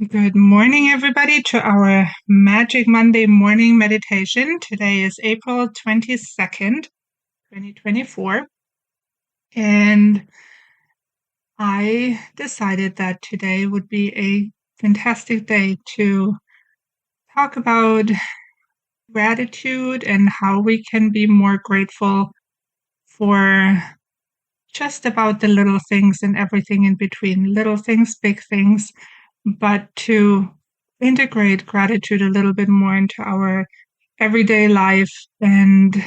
Good morning, everybody, to our Magic Monday morning meditation. Today is April 22nd, 2024. And I decided that today would be a fantastic day to talk about gratitude and how we can be more grateful for just about the little things and everything in between, little things, big things, but to integrate gratitude a little bit more into our everyday life, and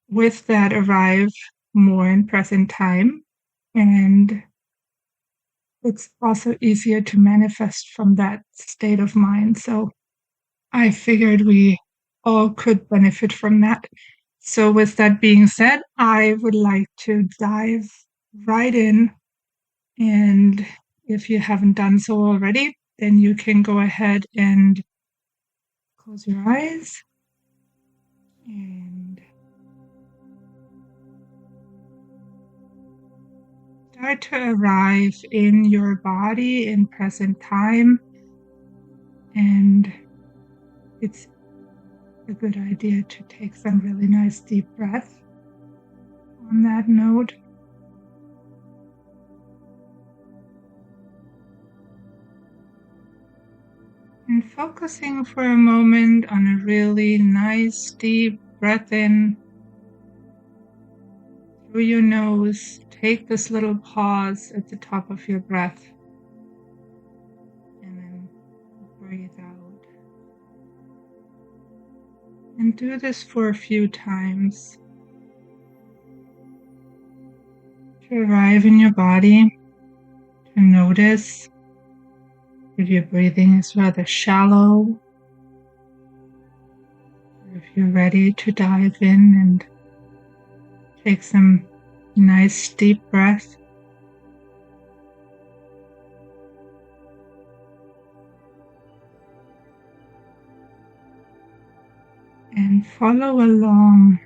with that arrive more in present time. And it's also easier to manifest from that state of mind. So I figured we all could benefit from that. So with that being said, I would like to dive right in. And if you haven't done so already, then you can go ahead and close your eyes and start to arrive in your body in present time. And it's a good idea to take some really nice deep breaths on that note. And focusing for a moment on a really nice deep breath in through your nose. Take this little pause at the top of your breath and then breathe out. And do this for a few times to arrive in your body, to notice if your breathing is rather shallow, or if you're ready to dive in and take some nice deep breath. And follow along.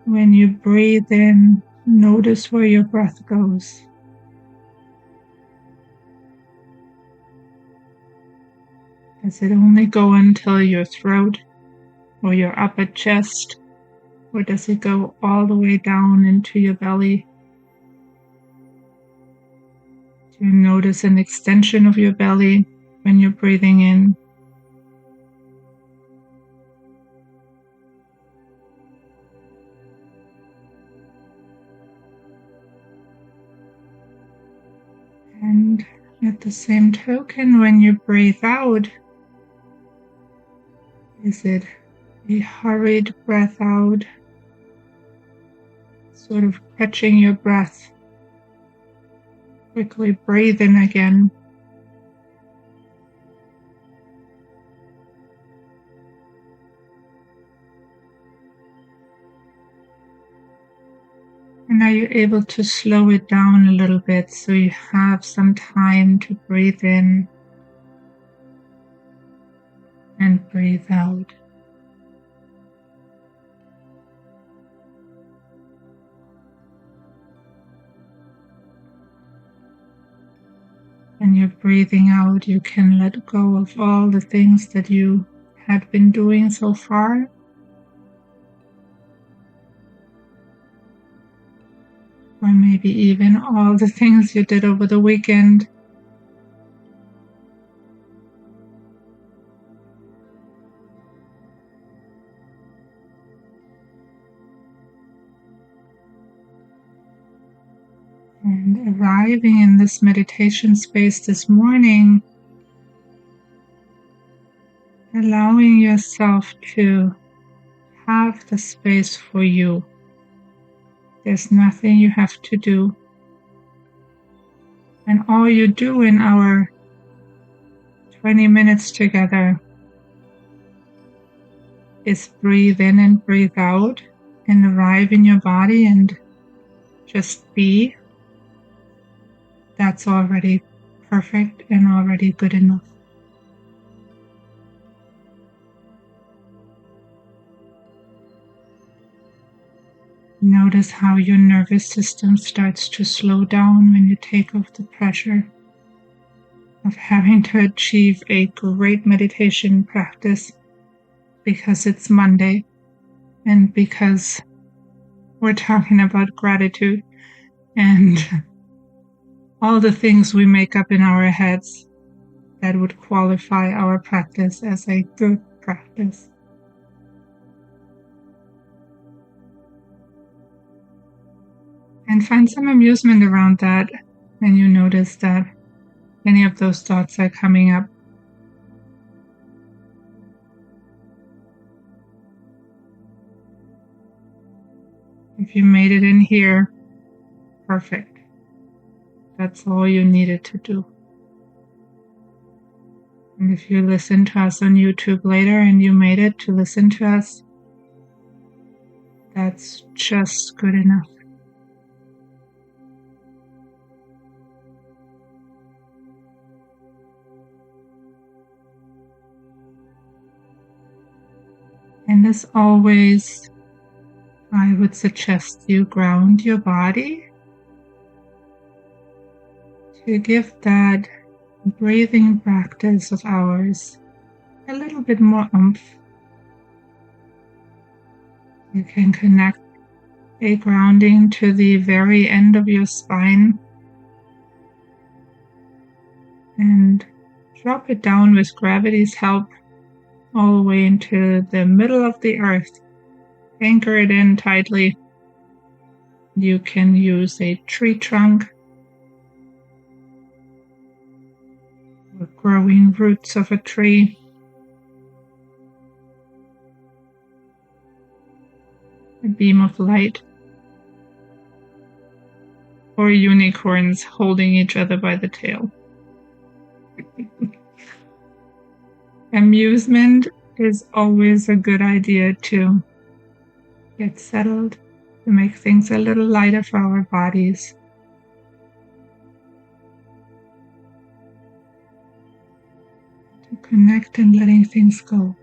When you breathe in, notice where your breath goes. Does it only go until your throat or your upper chest? Or does it go all the way down into your belly? Do you notice an extension of your belly when you're breathing in? And at the same token, when you breathe out, is it a hurried breath out, sort of catching your breath? Quickly breathe in again. And are you able to slow it down a little bit so you have some time to breathe in and breathe out? When you're breathing out, you can let go of all the things that you had been doing so far. Or maybe even all the things you did over the weekend. And arriving in this meditation space this morning, allowing yourself to have the space for you. There's nothing you have to do. And all you do in our 20 minutes together is breathe in and breathe out and arrive in your body and just be. That's already perfect and already good enough. Notice how your nervous system starts to slow down when you take off the pressure. of having to achieve a great meditation practice because it's Monday and because we're talking about gratitude and all the things we make up in our heads that would qualify our practice as a good practice. And find some amusement around that when you notice that any of those thoughts are coming up. If you made it in here, perfect. That's all you needed to do. And if you listen to us on YouTube later and you made it to listen to us, that's just good enough. And as always, I would suggest you ground your body to give that breathing practice of ours a little bit more oomph. You can connect a grounding to the very end of your spine and drop it down with gravity's help all the way into the middle of the earth. Anchor it in tightly. You can use a tree trunk or growing roots of a tree. A beam of light, or unicorns holding each other by the tail. Amusement is always a good idea to get settled, to make things a little lighter for our bodies. To connect and letting things go.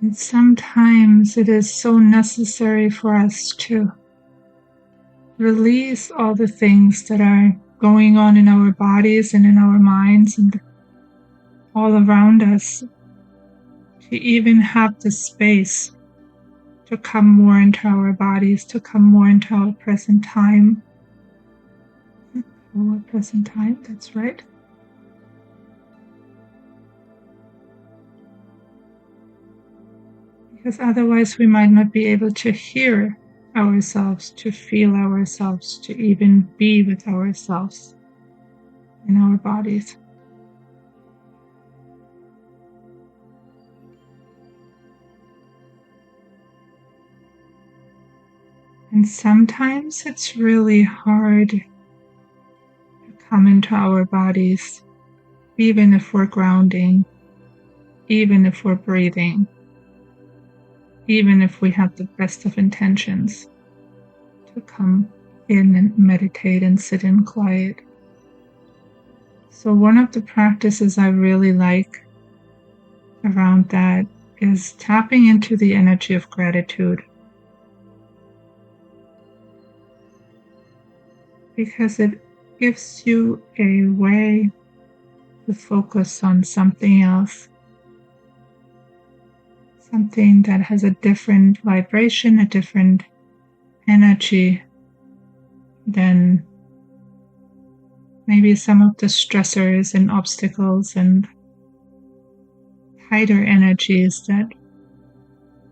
And sometimes it is so necessary for us to release all the things that are going on in our bodies and in our minds and all around us, to even have the space to come more into our bodies, to come more into our present time. Our present time, that's right. Because otherwise we might not be able to hear ourselves, to feel ourselves, to even be with ourselves in our bodies. And sometimes it's really hard to come into our bodies, even if we're grounding, even if we're breathing, even if we have the best of intentions to come in and meditate and sit in quiet. So one of the practices I really like around that is tapping into the energy of gratitude. Because it gives you a way to focus on something else. Something that has a different vibration, a different energy than maybe some of the stressors and obstacles and tighter energies that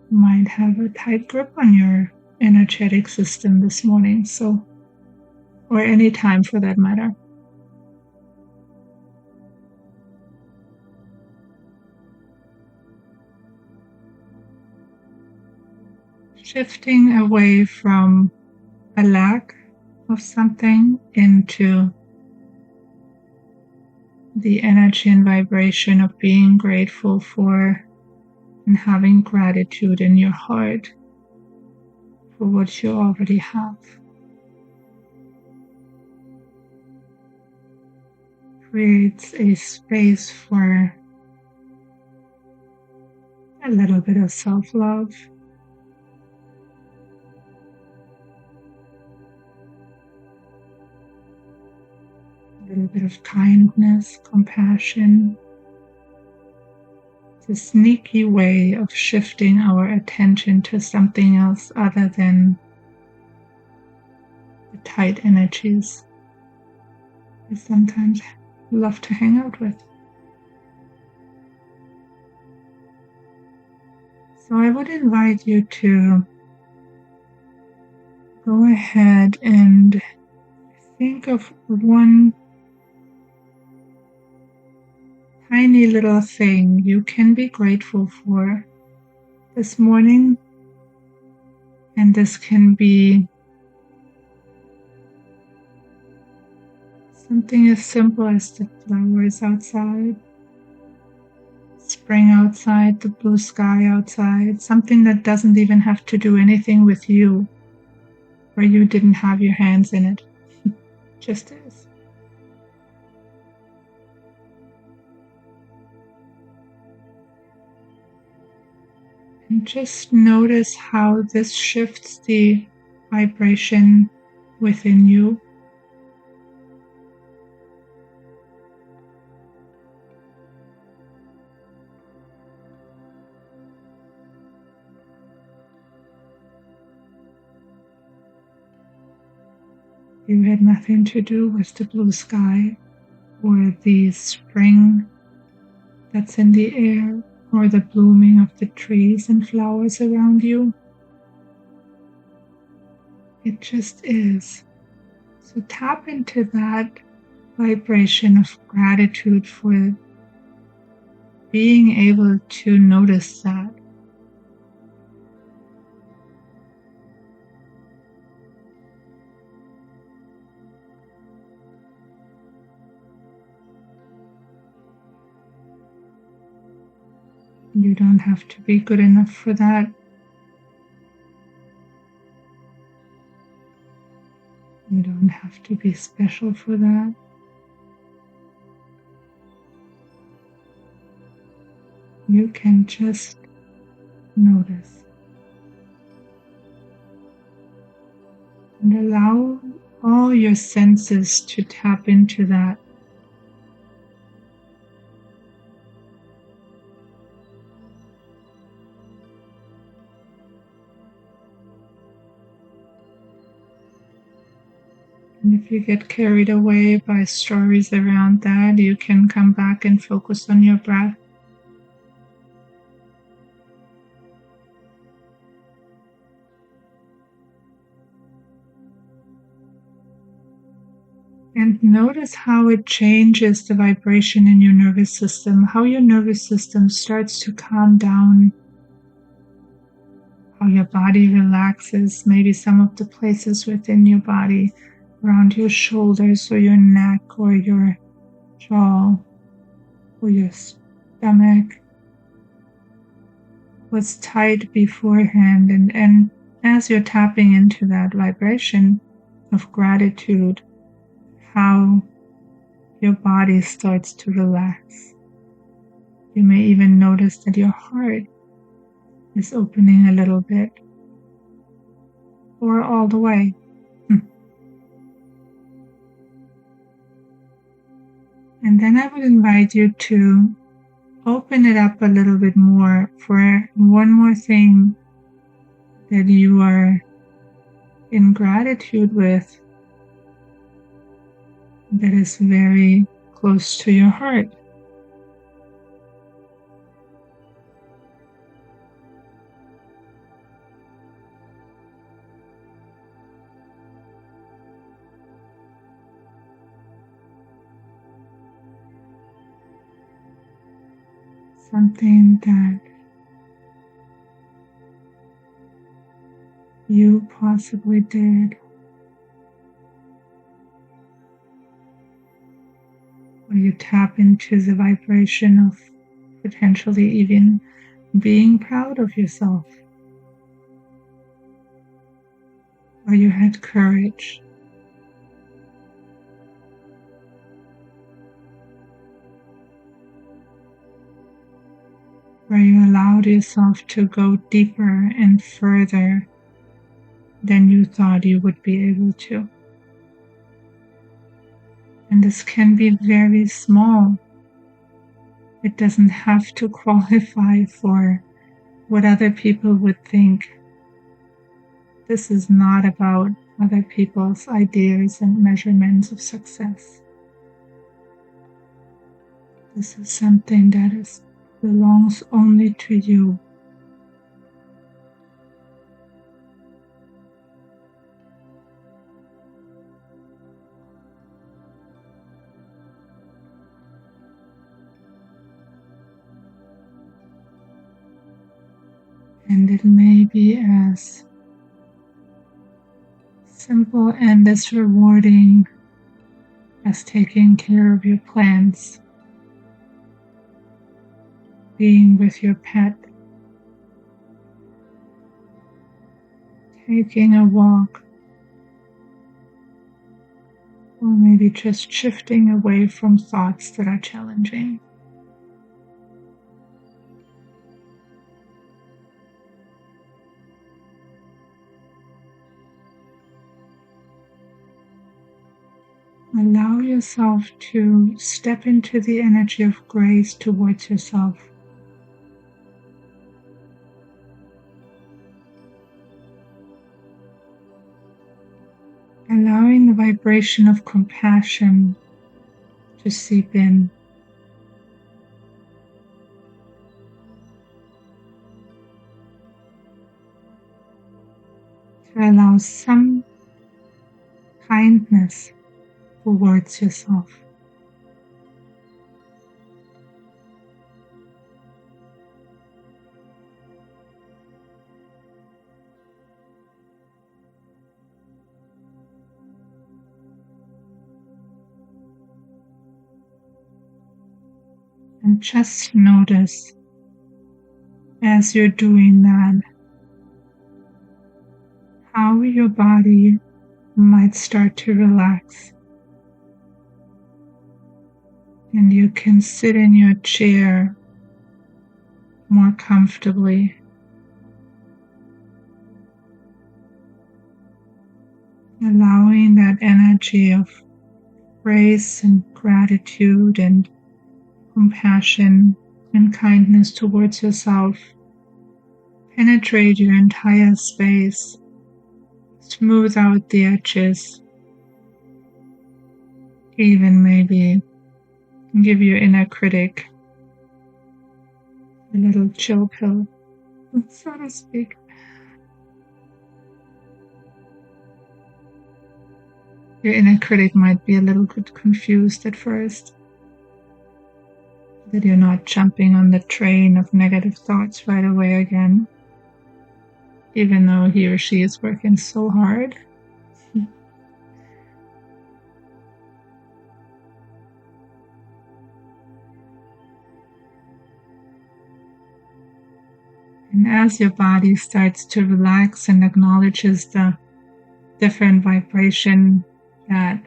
might have a tight grip on your energetic system this morning, or any time for that matter. Shifting away from a lack of something into the energy and vibration of being grateful for and having gratitude in your heart for what you already have. Creates a space for a little bit of self-love, a little bit of kindness, compassion. It's a sneaky way of shifting our attention to something else other than the tight energies we sometimes love to hang out with. So I would invite you to go ahead and think of one tiny little thing you can be grateful for this morning. And this can be something as simple as the flowers outside, spring outside, the blue sky outside, something that doesn't even have to do anything with you, where you didn't have your hands in it. Just is. And just notice how this shifts the vibration within you. You had nothing to do with the blue sky or the spring that's in the air or the blooming of the trees and flowers around you. It just is. So tap into that vibration of gratitude for being able to notice that. You don't have to be good enough for that. You don't have to be special for that. You can just notice. And allow all your senses to tap into that. And if you get carried away by stories around that, you can come back and focus on your breath. And notice how it changes the vibration in your nervous system, how your nervous system starts to calm down, how your body relaxes, maybe some of the places within your body, around your shoulders or your neck or your jaw or your stomach was tight beforehand. And as you're tapping into that vibration of gratitude, how your body starts to relax. You may even notice that your heart is opening a little bit or all the way. And then I would invite you to open it up a little bit more for one more thing that you are in gratitude with that is very close to your heart. Something that you possibly did, or you tap into the vibration of potentially even being proud of yourself, or you had courage. where you allowed yourself to go deeper and further than you thought you would be able to. And this can be very small. It doesn't have to qualify for what other people would think. This is not about other people's ideas and measurements of success. This is something that belongs only to you. And it may be as simple and as rewarding as taking care of your plants, being with your pet, taking a walk, or maybe just shifting away from thoughts that are challenging. Allow yourself to step into the energy of grace towards yourself. Allowing the vibration of compassion to seep in. To allow some kindness towards yourself. And just notice as you're doing that how your body might start to relax. And you can sit in your chair more comfortably. Allowing that energy of grace and gratitude and compassion and kindness towards yourself penetrate your entire space, smooth out the edges, even maybe give your inner critic a little chill pill, so to speak. Your inner critic might be a little bit confused at first, that you're not jumping on the train of negative thoughts right away again, even though he or she is working so hard. And as your body starts to relax and acknowledges the different vibration that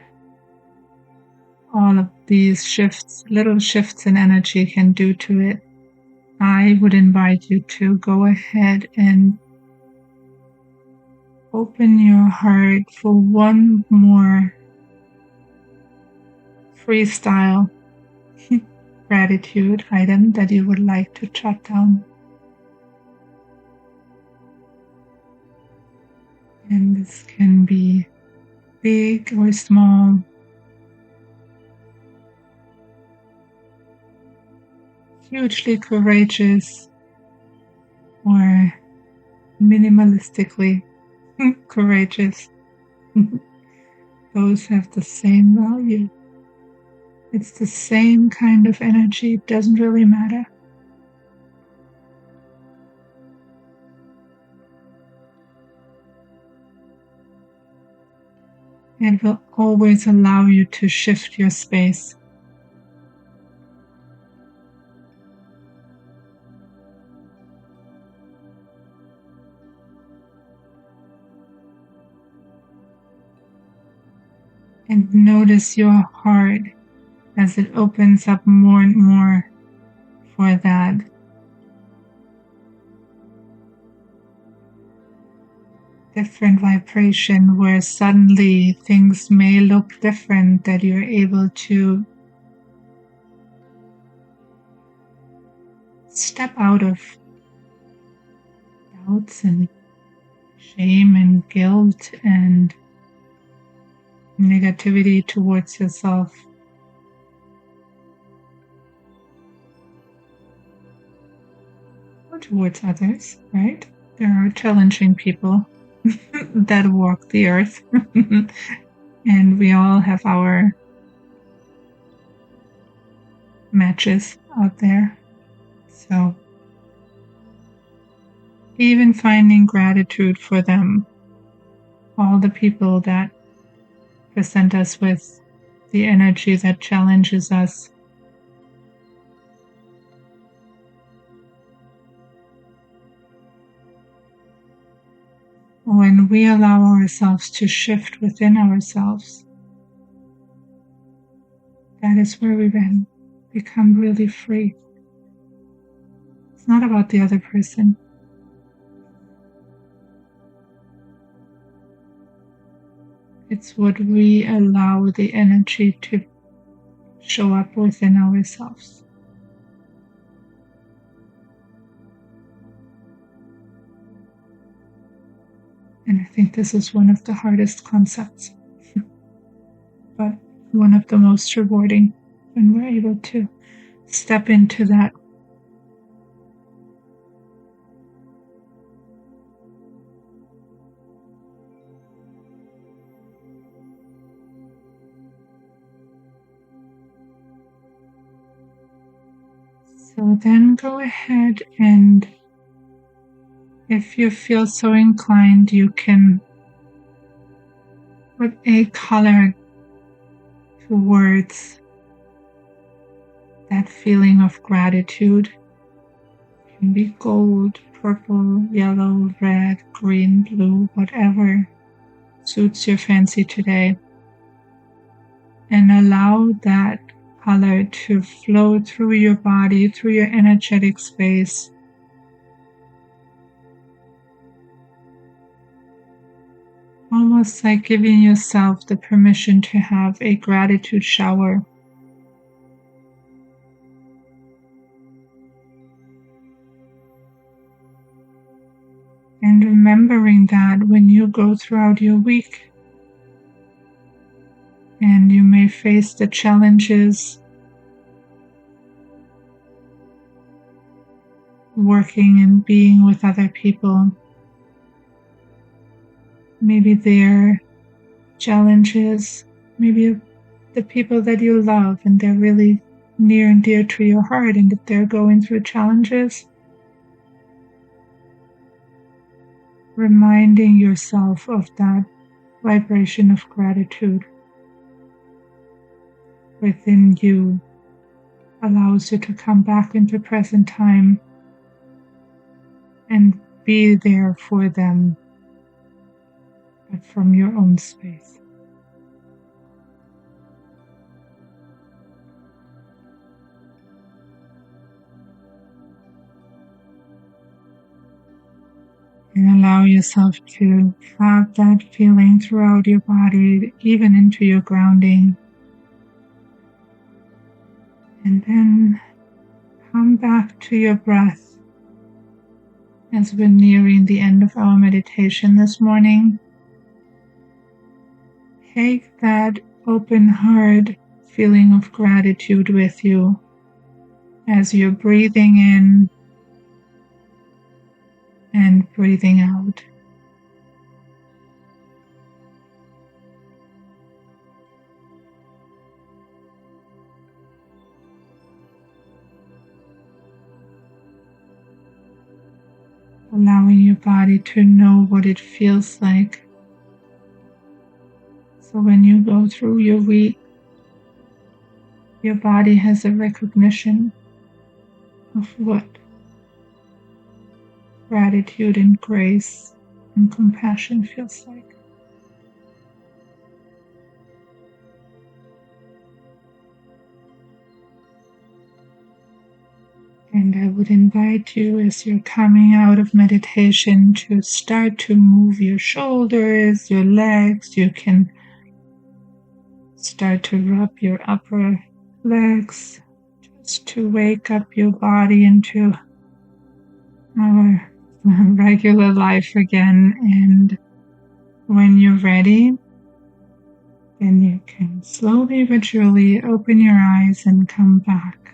all of these shifts, little shifts in energy can do to it, I would invite you to go ahead and open your heart for one more freestyle gratitude item that you would like to jot down. And this can be big or small. Hugely courageous or minimalistically courageous. Those have the same value. It's the same kind of energy. It doesn't really matter. It will always allow you to shift your space. And notice your heart as it opens up more and more for that different vibration where suddenly things may look different, that you're able to step out of doubts and shame and guilt and negativity towards yourself or towards others, right? There are challenging people that walk the earth, and we all have our matches out there. So even finding gratitude for them, all the people that present us with the energy that challenges us. When we allow ourselves to shift within ourselves, that is where we then become really free. It's not about the other person. It's what we allow the energy to show up within ourselves. And I think this is one of the hardest concepts, but one of the most rewarding when we're able to step into that. So then go ahead, and if you feel so inclined, you can put a color towards that feeling of gratitude. It can be gold, purple, yellow, red, green, blue, whatever suits your fancy today. And allow that color to flow through your body, through your energetic space. Almost like giving yourself the permission to have a gratitude shower. And remembering that when you go throughout your week, and you may face the challenges working and being with other people, maybe their challenges, maybe the people that you love and they're really near and dear to your heart, and that they're going through challenges, reminding yourself of that vibration of gratitude within you allows you to come back into present time and be there for them, but from your own space. And allow yourself to have that feeling throughout your body, even into your grounding. And then come back to your breath as we're nearing the end of our meditation this morning. Take that open heart feeling of gratitude with you as you're breathing in and breathing out. Allowing your body to know what it feels like. So when you go through your week, your body has a recognition of what gratitude and grace and compassion feels like. And I would invite you, as you're coming out of meditation, to start to move your shoulders, your legs. You can start to rub your upper legs just to wake up your body into our regular life again. And when you're ready, then you can slowly but surely open your eyes and come back